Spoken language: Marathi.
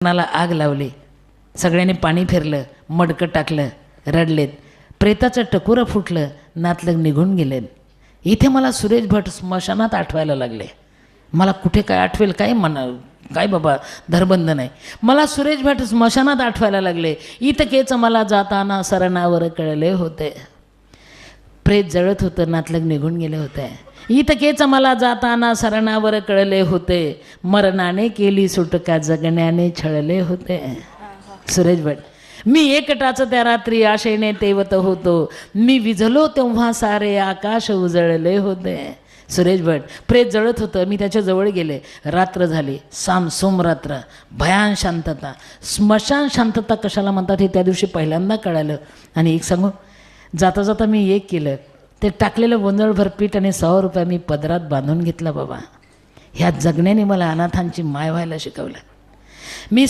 नाला आग लावली, सगळ्यांनी पाणी फिरलं, मडकं टाकलं, रडलेत, प्रेताचं टकोरं फुटलं, नातलग निघून गेलेत. इथे मला सुरेश भट स्मशानात आठवायला लागले. मला कुठे काय आठवेल काय म्हणा, काय बाबा धरबंद नाही. मला सुरेश भट स्मशानात आठवायला लागले. इतकेच मला जाताना सरणावर कळले होते. प्रेत जळत होतं, नातलग निघून गेले होते. इतकेच मला जाताना सरणावर कळले होते, मरणाने केली सुटका जगण्याने छळले होते. सुरेश भट. मी एकटाच त्या रात्री आशेने तेवत होतो, मी विझलो तेव्हा सारे आकाश उजळले होते. सुरेश भट. प्रेत जळत होतं, मी त्याच्या जवळ गेले. रात्र झाली, सामसूम रात्र, भयान शांतता. स्मशान शांतता कशाला म्हणतात हे त्या दिवशी पहिल्यांदा कळालं. आणि एक सांगू, जाता जाता मी एक केलं, ते टाकलेलं गोंधळभर पीठ आणि 100 रुपये मी पदरात बांधून घेतला. बाबा ह्या जगण्याने मला अनाथांची माय व्हायला शिकवलं. मी